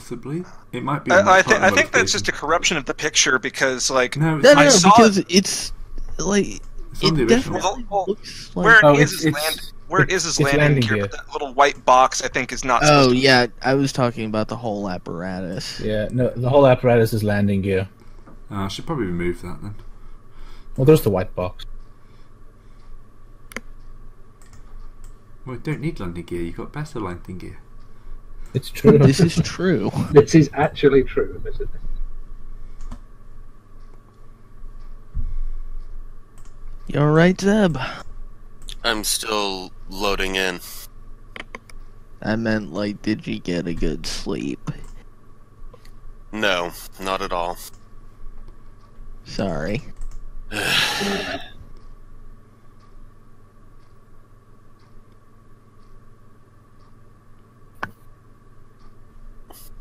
Possibly. It might be. I think that's just a corruption of the picture because, like, no, No, it's because it's like on the it original. definitely Well, looks like. where it it's is landing landing gear, gear. but that little white box I think is not. Oh supposed to... yeah, I was talking about the whole apparatus. Yeah, no, the whole apparatus is landing gear. I should probably remove that then. Well, there's the white box. Well, you don't need landing gear. You've got better landing gear. It's true. This is true. This is actually true, admittedly. You alright, Zeb? I'm still loading in. I meant, like, did you get a good sleep? No, not at all. Sorry.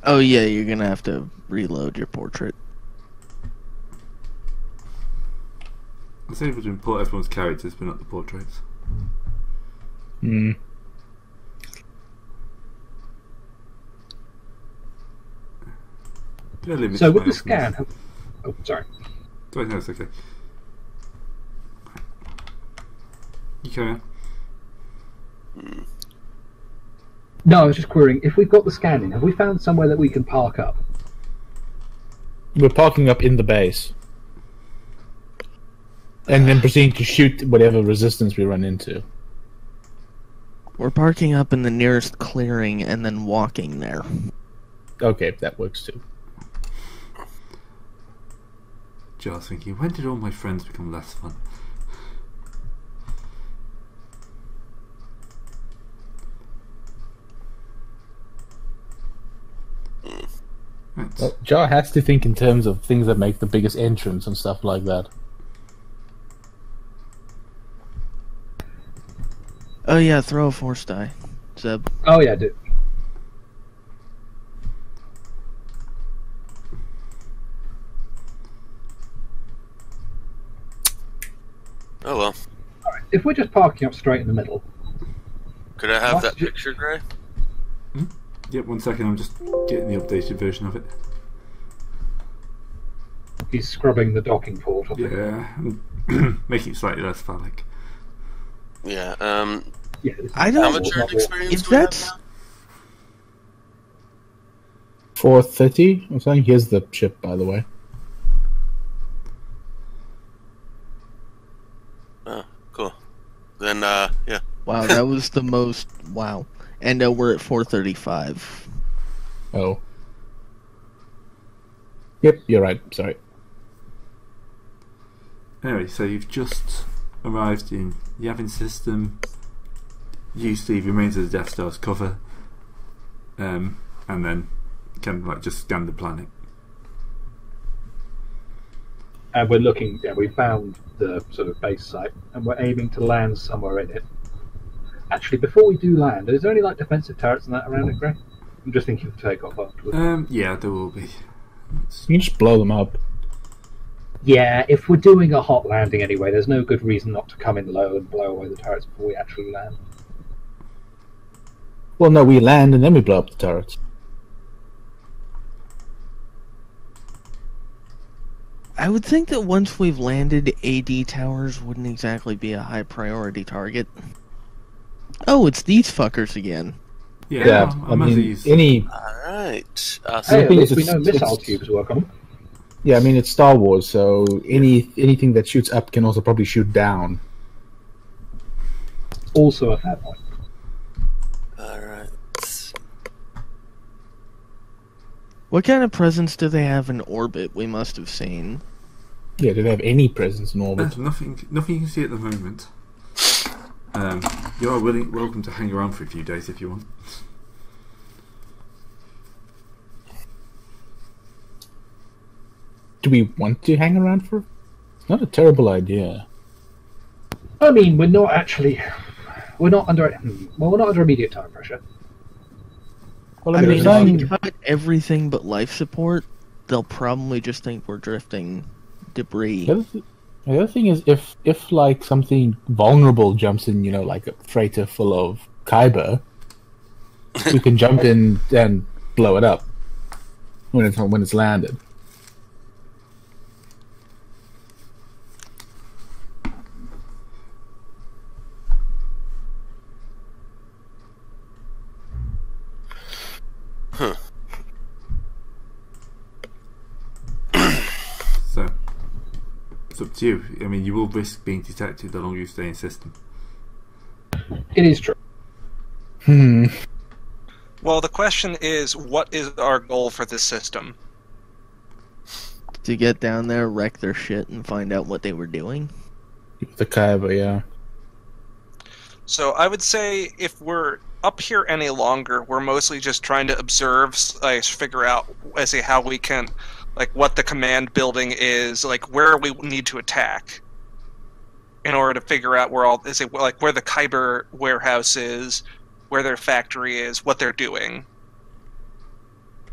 Oh yeah, you're gonna have to reload your portrait. I was able to import everyone's characters, but not the portraits. Hmm. So with the scan... Oh, sorry. Sorry, no, it's okay. You carry on. No, I was just querying, if we've got the scanning, have we found somewhere that we can park up? We're parking up in the base. And then proceeding to shoot whatever resistance we run into. We're parking up in the nearest clearing and then walking there. Okay, that works too. Just thinking, when did all my friends become less fun? Right. Well, Jar has to think in terms of things that make the biggest entrance and stuff like that. Oh yeah, throw a force die, Zeb. Oh yeah, I do. Oh well. Alright, if we're just parking up straight in the middle... Could I have What? that picture, Gray? Yep, 1 second, I'm just getting the updated version of it. He's scrubbing the docking port. Yeah, making it slightly less phallic. Yeah, Yeah, I how don't. much earned experience If do we have that's now? 430 or something. Here's the ship, by the way. Oh, cool. Then, yeah. wow, that was the most. Wow, and we're at 435. Oh. Yep, you're right. Sorry. Anyway, so you've just arrived in the Yavin system. You see the remains of the Death Star's cover, and then kind of like just scan the planet. And we're looking, yeah, we found the sort of base site, and we're aiming to land somewhere in it. Actually, before we do land, is there any like defensive turrets and that around it, Gray? I'm just thinking of takeoff afterwards. Yeah, there will be. You can just blow them up. Yeah, if we're doing a hot landing anyway, there's no good reason not to come in low and blow away the turrets before we actually land. Well, no, we land and then we blow up the turrets. I would think that once we've landed, AD towers wouldn't exactly be a high priority target. Oh, it's these fuckers again. Yeah, I mean, any... Alright. Hey, at thing least is we it's- know missile it's- tubes work on them. Yeah, I mean, it's Star Wars, so anything that shoots up can also probably shoot down. Also a fair point. Alright. What kind of presence do they have in orbit? We must have seen. Yeah, do they have any presence in orbit? There's nothing you can see at the moment. You are welcome to hang around for a few days if you want. Do we want to hang around for? It's not a terrible idea. I mean, we're not actually... We're not under... Well, we're not under immediate time pressure. Well, I I mean, mean, if we cut everything but life support, they'll probably just think we're drifting debris. the other thing is, if like something vulnerable jumps in, you know, like a freighter full of Kyber, we can jump in and blow it up. when it's landed. So it's up to you. I mean, you will risk being detected the longer you stay in system. It is true. Well, the question is, what is our goal for this system? To get down there, wreck their shit, and find out what they were doing. The Kaiba, yeah. So I would say if we're up here any longer, we're mostly just trying to observe, figure out how we can, like, what the command building is, like where we need to attack, in order to figure out where where the Kyber warehouse is, where their factory is, what they're doing.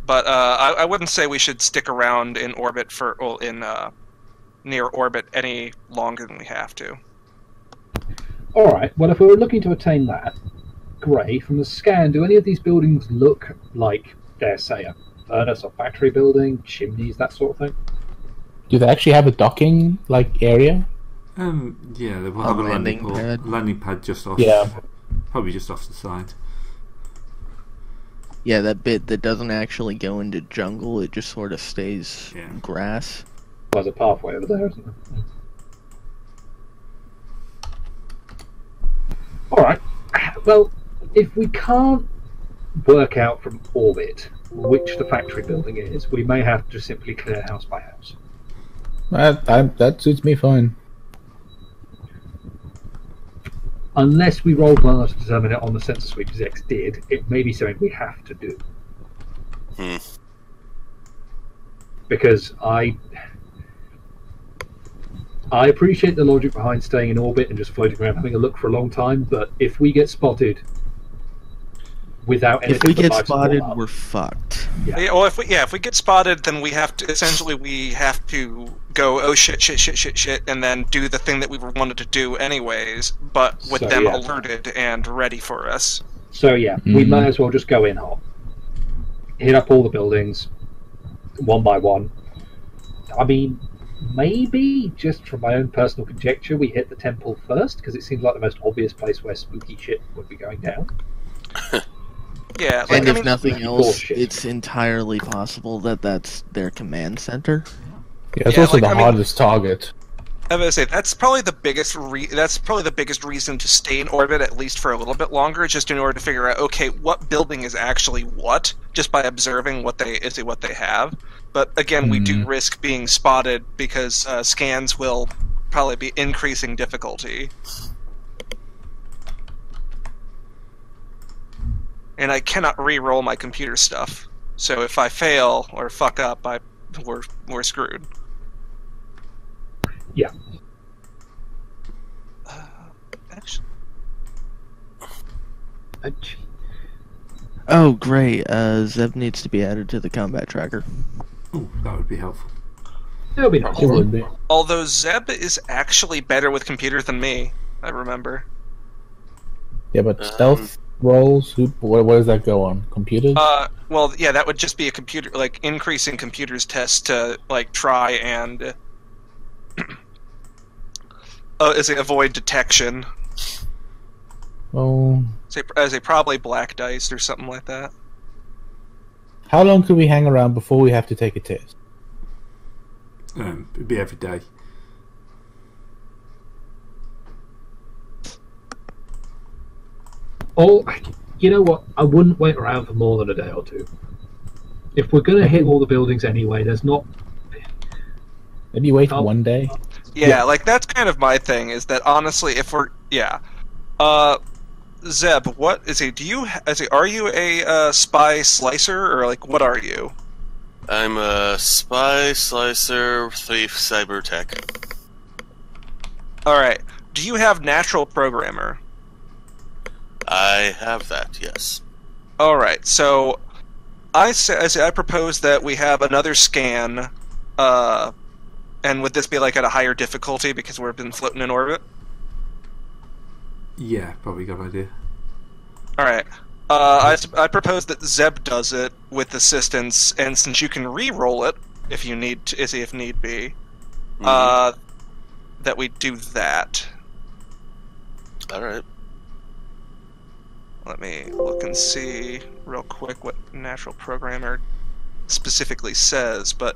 But I wouldn't say we should stick around in orbit near orbit any longer than we have to. All right. Well, if we were looking to attain that, Gray, from the scan, do any of these buildings look like, dare say, a furnace or factory building, chimneys, that sort of thing? Do they actually have a docking area? Yeah, they will have a landing pad just off. Yeah, probably just off the side. Yeah, that bit that doesn't actually go into jungle, it just sort of stays grass. There's a pathway over there, isn't there? Alright. Well, if we can't work out from orbit which the factory building is, we may have to simply clear house by house. that suits me fine. Unless we rolled well enough to determine it on the sensor suite, as X did, it may be something we have to do. Because I appreciate the logic behind staying in orbit and just floating around having a look for a long time, but if we get spotted without anything, if we get life spotted, support up, we're fucked. Yeah, well, if we get spotted, then we have to go, oh shit, and then do the thing that we wanted to do anyways, but with them alerted and ready for us. So yeah, we may as well just go in hot, hit up all the buildings, one by one. I mean, maybe, just from my own personal conjecture, we hit the temple first, because it seems like the most obvious place where spooky shit would be going down. Yeah, and if nothing else, it's entirely possible that that's their command center. Yeah, it's also the hardest target. I was gonna say that's probably the biggest reason to stay in orbit, at least for a little bit longer, just in order to figure out, okay, what building is actually what, just by observing what they have. But again, we do risk being spotted because scans will probably be increasing difficulty. And I cannot re-roll my computer stuff, so if I fail or fuck up, we're screwed. Yeah. Actually. Oh, great. Zeb needs to be added to the combat tracker. Oh, that would be helpful. It would be nice. It would be. Although Zeb is actually better with computers than me, I remember. Yeah, but stealth rolls, what does that go on? Computers? Well, yeah, that would just be a computer, like, increasing computers test to, like, try and avoid detection. Oh. As a probably black dice or something like that. How long could we hang around before we have to take a test? It'd be every day. Oh, you know what? I wouldn't wait around for more than a day or two. If we're going to hit all the buildings anyway, there's not... Maybe wait one day? Yeah, like, that's kind of my thing, is that honestly, if we're... Yeah. Zeb, what is it? Are you a spy slicer, or, like, what are you? I'm a spy slicer thief cyber tech. Alright. Do you have natural programmer? I have that, yes. Alright, so I propose that we have another scan, and would this be like at a higher difficulty because we've been floating in orbit? Yeah, probably a good idea. Alright. I propose that Zeb does it with assistance, and since you can re-roll it if you need to, if need be, that we do that. All right. Let me look and see real quick what Natural Programmer specifically says, but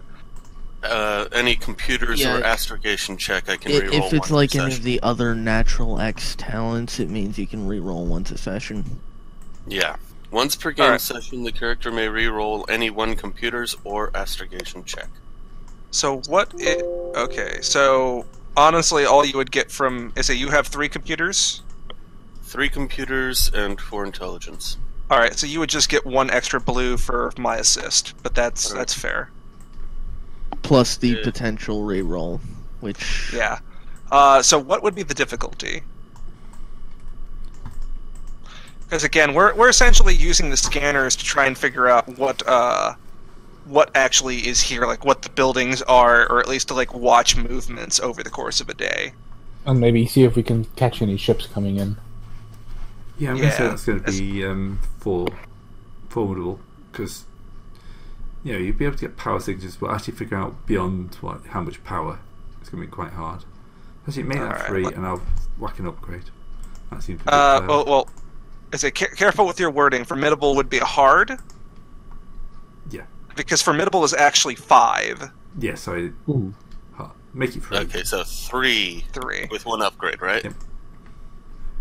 any computers Yeah. or astrogation check, I can reroll If it's one like per any of session. the other Natural X talents, it means you can reroll once a session. Yeah. Once per game Alright. session, the character may reroll any one computers or astrogation check. so what it... Okay, so honestly, all you would get from... Is it you have 3 computers? 3 computers and 4 intelligence. Alright, so you would just get 1 extra blue for my assist, but that's Alright. fair. Plus the Yeah. potential reroll, which... Yeah. So what would be the difficulty? Because again, we're essentially using the scanners to try and figure out what actually is here, like what the buildings are, or at least to like watch movements over the course of a day. And maybe see if we can catch any ships coming in. Yeah, I'm going to say Yeah. that's going to be formidable, because you'd be able to get power signatures, but actually figure out beyond how much power, it's going to be quite hard. Actually, make that Alright, 3, let- and I'll whack an upgrade. That seems a bit fair. Well, is it careful with your wording? Formidable would be a hard, Yeah. because formidable is actually 5. Yeah, so Ooh. make it 3. Okay, so 3 3. with 1 upgrade, right? Yep.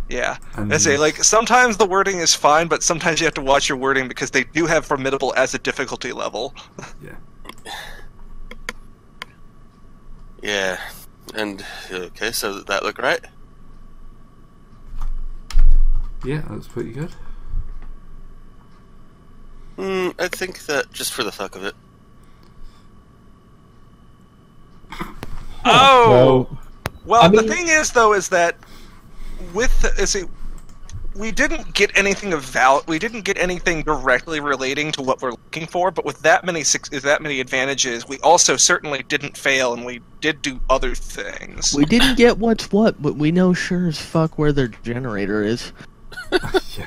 Yeah. And I say, like, sometimes the wording is fine, but sometimes you have to watch your wording because they do have formidable as a difficulty level. Yeah. Yeah. And, okay, so that look right? Yeah, that's pretty good. I think that just for the fuck of it. Oh! Well, I the mean- thing is, though, is that we didn't get anything we didn't get anything directly relating to what we're looking for, but with that many advantages, we also certainly didn't fail, and we did do other things. We didn't get what's what, but we know sure as fuck where their generator is. Yeah.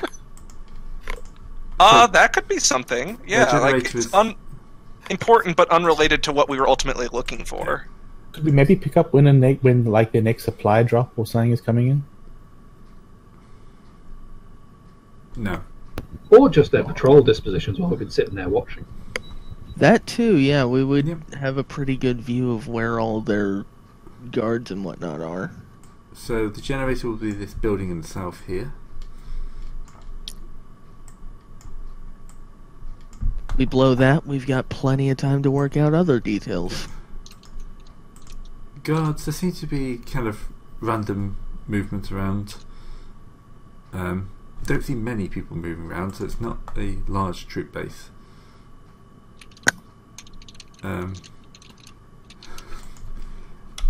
That could be something. Yeah, like generator it's is- important but unrelated to what we were ultimately looking for. Could we maybe pick up when like the next supply drop or something is coming in? No. Or just their patrol dispositions while we've been sitting there watching. That too, yeah, we would Yep. have a pretty good view of where all their guards and whatnot are. So the generator will be this building in the south here. We blow that, we've got plenty of time to work out other details. Guards, there seems to be kind of random movement around. Don't see many people moving around, so it's not a large troop base.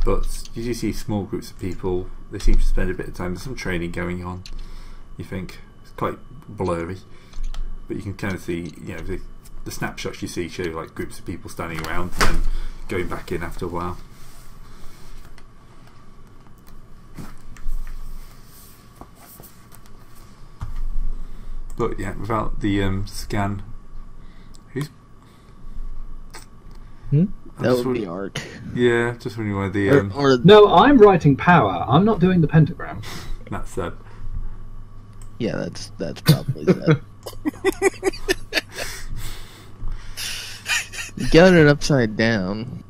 But you do see small groups of people. They seem to spend a bit of time. There's some training going on. You think it's quite blurry, but you can kind of see, the snapshots you see show like groups of people standing around and then going back in after a while. But yeah, without the scan, who's? I'm That just would be wondering- Ark. Yeah, just wondering why the Or No, I'm writing power. I'm not doing the pentagram. that's yeah, that's probably that. You got it upside down.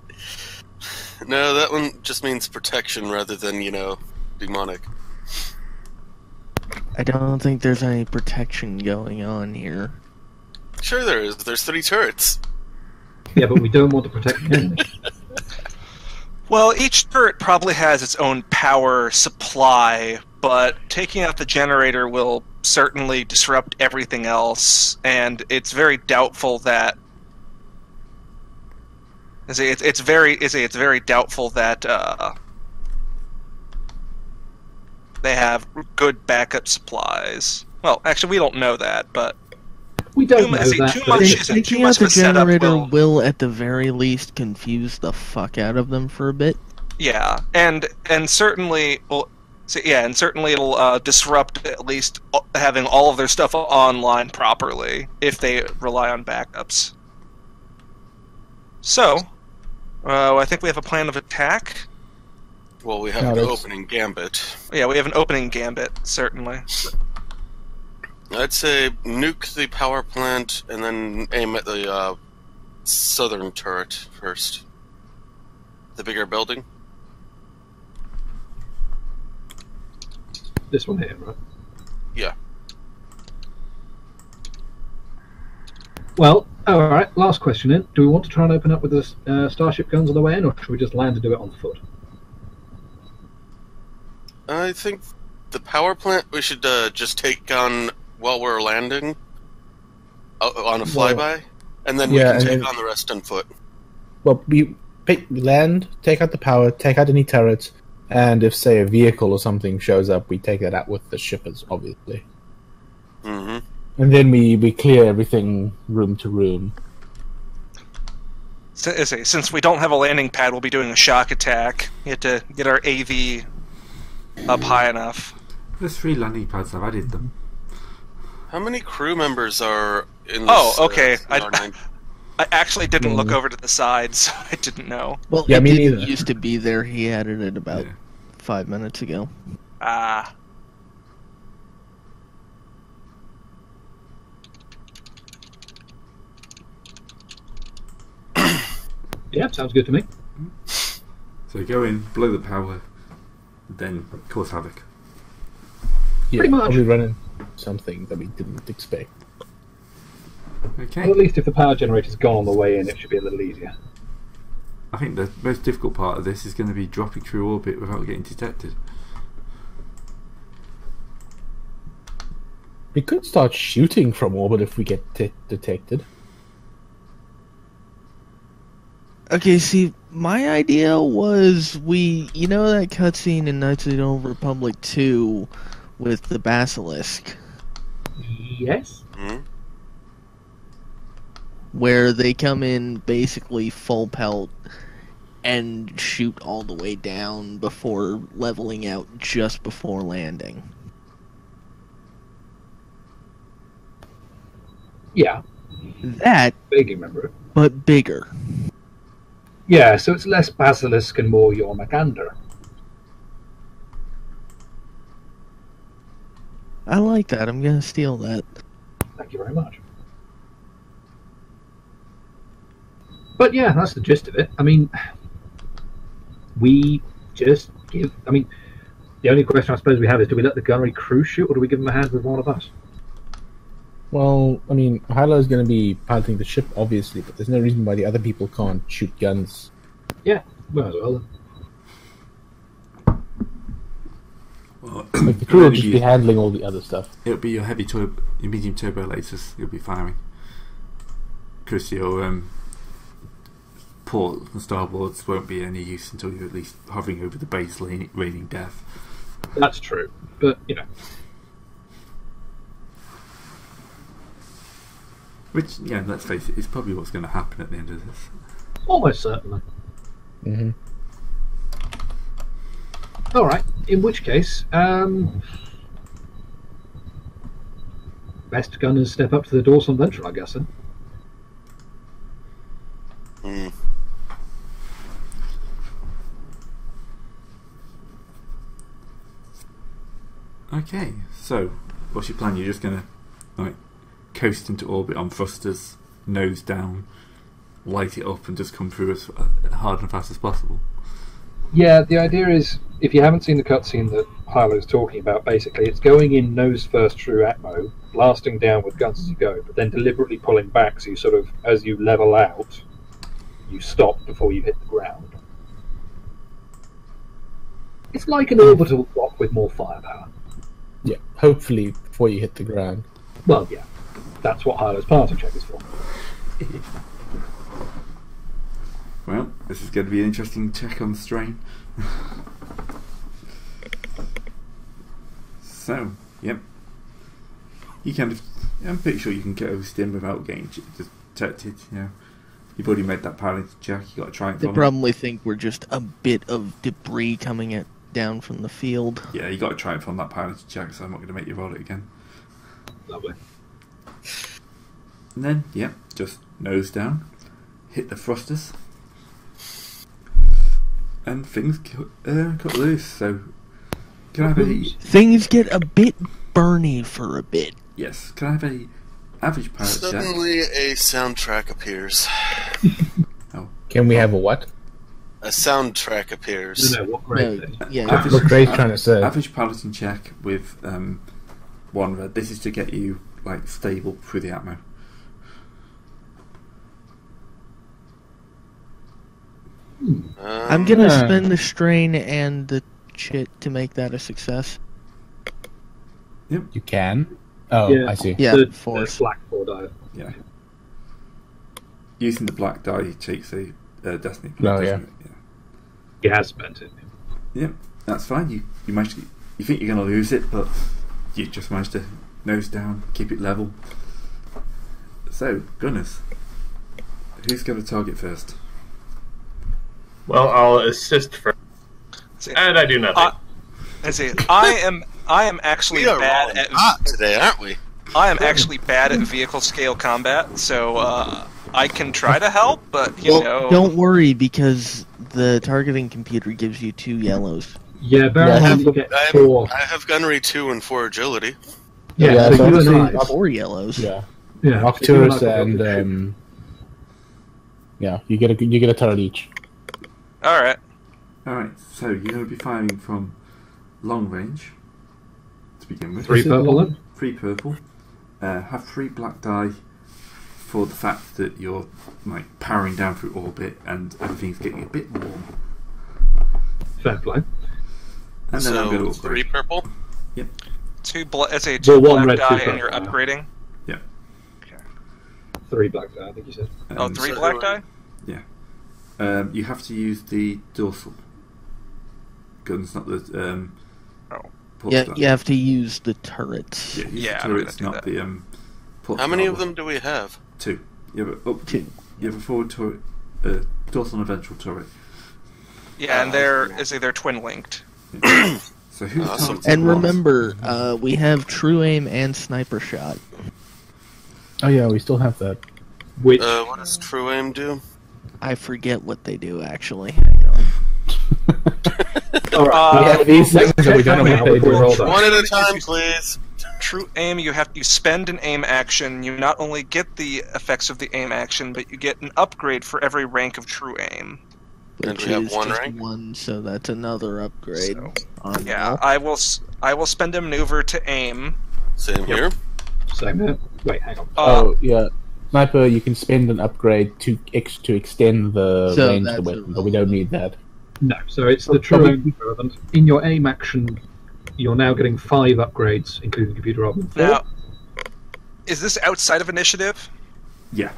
No, that one just means protection rather than, demonic. I don't think there's any protection going on here. Sure there is. There's 3 turrets. Yeah, but we don't want to protect the enemy. Well, each turret probably has its own power supply, but taking out the generator will certainly disrupt everything else, and it's very doubtful that. It's very doubtful that they have good backup supplies. Well, actually, we don't know that, but We don't Too know much- see, that. too but much it's- isn't- too Taking much out the of a setup generator will- will, at the very least, confuse the fuck out of them for a bit. yeah, and certainly, well, So yeah, and certainly it'll disrupt at least having all of their stuff online properly if they rely on backups. So, I think we have a plan of attack. Well, we have No, an that's- opening gambit. Yeah, we have an opening gambit, certainly. I'd say nuke the power plant and then aim at the southern turret first. The bigger building. This one here, right? Yeah. Well, all right. Last question then. Do we want to try and open up with the starship guns on the way in, or should we just land and do it on foot? I think the power plant we should just take on while we're landing on a flyby, and then we Yeah, can and take then- on the rest on foot. Well, we land, take out the power, take out any turrets, and if, say, a vehicle or something shows up, we take that out with the shippers, obviously. Mm-hmm. And then we clear everything room to room. Since we don't have a landing pad, we'll be doing a shock attack. We have to get our AV up high enough. There's 3 landing pads. I've added them. How many crew members are in this? Oh, okay. R9? I actually didn't look over to the side, so I didn't know. Well, Yeah, it me didn't neither. used to be there. He added it about Yeah. 5 minutes ago. Ah. Yeah, sounds good to me. So go in, blow the power, then cause havoc. Yeah, Pretty much. probably running something that we didn't expect. Okay. Well, at least if the power generator's gone on the way in, it should be a little easier. I think the most difficult part of this is going to be dropping through orbit without getting detected. We could start shooting from orbit if we get detected. Okay, see, my idea was you know that cutscene in Knights of the Old Republic 2 with the Basilisk, Yes? Mhm. where they come in basically full pelt and shoot all the way down before leveling out just before landing. Yeah, That, vaguely remember it. but bigger. Yeah, so it's less basilisk and more your Magander. I like that. I'm gonna steal that. Thank you very much. But yeah, that's the gist of it. I mean, we just give. I mean, the only question I suppose we have is: do we let the gunnery crew shoot, or do we give them a hand with one of us? Well, I mean, Hyla is going to be piloting the ship, obviously, but there's no reason why the other people can't shoot guns. Yeah, might as well. Then. Well, Like, the crew will just be handling all the other stuff. it'll be your your medium turbo lasers you'll be firing. Because your port and starboards won't be any use until you're at least hovering over the base raining death. That's true, but you know, Which, yeah, let's face it, is probably what's going to happen at the end of this. almost certainly. Hmm. All right. In which case, best gunners step up to the Dawson Ventral, I guess. Then. Mm. Okay, so what's your plan? You're just going to like coast into orbit on thrusters, nose down, light it up, and just come through as hard and fast as possible. Yeah, the idea is, if you haven't seen the cutscene that Hyla is talking about, basically it's going in nose first through Atmo, blasting down with guns as you go, but then deliberately pulling back so you sort of, as you level out, you stop before you hit the ground. It's like an orbital block with more firepower. Yeah, hopefully before you hit the ground. Well, yeah, that's what Hyla's piloting check is for. Well, this is going to be an interesting check on strain. So, yep. You kind of, I'm pretty sure you can coast in without getting detected, you know. You've already made that pilot check, you got to try it They for probably think we're just a bit of debris coming at down from the field. Yeah, you got to try it on that piloting check, so I'm not going to make you roll it again. Lovely. And then, yeah, just nose down, hit the thrusters, and things cut loose. So, can I have a... Things get a bit burny for a bit. Yes, can I have a average pilot check? Suddenly, a soundtrack appears. Can we have a what? A soundtrack appears. No, what grade thing? Yeah, What Gray's trying to say. Average piloting check with 1 red. This is to get you like stable through the atmo. I'm gonna spend the strain and the chit to make that a success. You can? Oh, Yeah. I see. Yeah, The force. black 4 die. Yeah. Using the black die, he takes a destiny point. Oh, doesn't yeah. it? He has spent it. Yeah, that's fine. You managed to, you think you're going to lose it, but you just managed to nose down, keep it level. So, Gunners, who's going to target first? Well, I'll assist first, See, and I do nothing. I am actually We are bad all at hot today, aren't we? I am actually bad at vehicle scale combat, so I can try to help, but you know. Don't worry, because the targeting computer gives you 2 yellows. Yeah, bear in mind you get I 4. have gunnery 2 and 4 agility. Yeah, Yeah, so so you obviously and I. 4 yellows. Yeah. Yeah, Octurus so you and I and yeah, you get a turret each. Alright. Alright, so you're going to be firing from long range to begin with. 3 purple then? 3 purple. Have 3 black die for the fact that you're like powering down through orbit and everything's getting a bit warm. Fair play. And then I'm going So to 3 upgrade. purple. 2 Well, one black red, 2 die and purple, you're yeah. upgrading. 3 black die, I think you said. Oh, And 3 so- black die? you have to use the dorsal guns, not the Oh. port Yeah, start. you have to use the turrets. Yeah, use Yeah, the I'm gonna turrets, do not that. the port How many start of them do we have? 2. You have a, 2. You have a forward turret, dorsal and a ventral turret. Yeah, and they're twin linked. Yeah. So who's Awesome. targeting And what? remember, we have true aim and sniper shot. Oh yeah, we still have that. Which, What does true aim do? I forget what they do, actually. Hang on. alright. We have these things that we don't know Check what they that out. do. One at a time, please. True aim, you spend an aim action. You not only get the effects of the aim action, but you get an upgrade for every rank of true aim. And Which we have is 1 just rank? 1, so that's another upgrade. So, on Yeah, roll. I will spend a maneuver to aim. Same here. Same here. Wait, hang on. Oh yeah, sniper. You can spend an upgrade to extend the So range of the that's weapon, but we don't need that. No, so it's the true aim relevant. In your aim action, you're now getting 5 upgrades, including computer rather than 4. Now, is this outside of initiative? Yeah.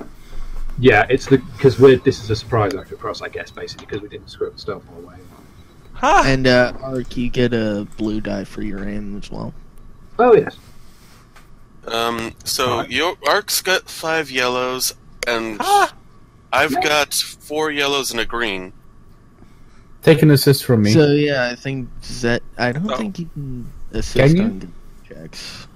Yeah, it's because this is a surprise action for us, I guess, basically, because we didn't screw up the stealth all the way. Huh? And Ark, you get a blue die for your aim as well. Oh, yes. So Alright. your Ark's got 5 yellows, and I've got 4 yellows and a green. Take an assist from me. So yeah, I think Zet. I don't Oh. think you can assist Can you? on good checks.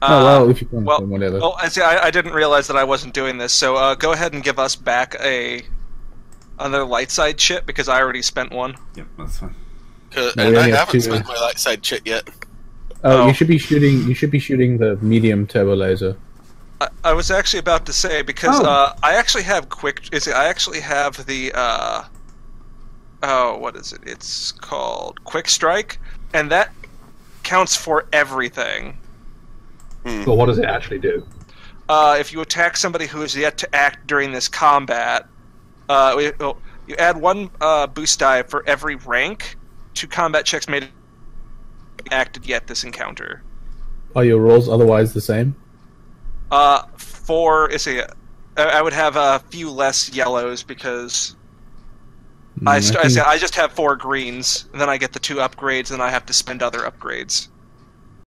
Oh well, if you can, well, then whatever. Oh, I didn't realize that I wasn't doing this. So go ahead and give us back another light side chit because I already spent one. Yep, that's fine. No, And we I only have haven't 2. spent my light side chit yet. Oh. You should be shooting. You should be shooting the medium turbo laser. I was actually about to say because Oh. I actually have I actually have the what is it? It's called Quick Strike, and that counts for everything. But what does it actually do? If you attack somebody who is yet to act during this combat, you add 1 boost die for every rank to combat checks made acted yet this encounter. Are your rolls otherwise the same? I would have a few less yellows because I just have 4 greens, and then I get the 2 upgrades, and I have to spend other upgrades.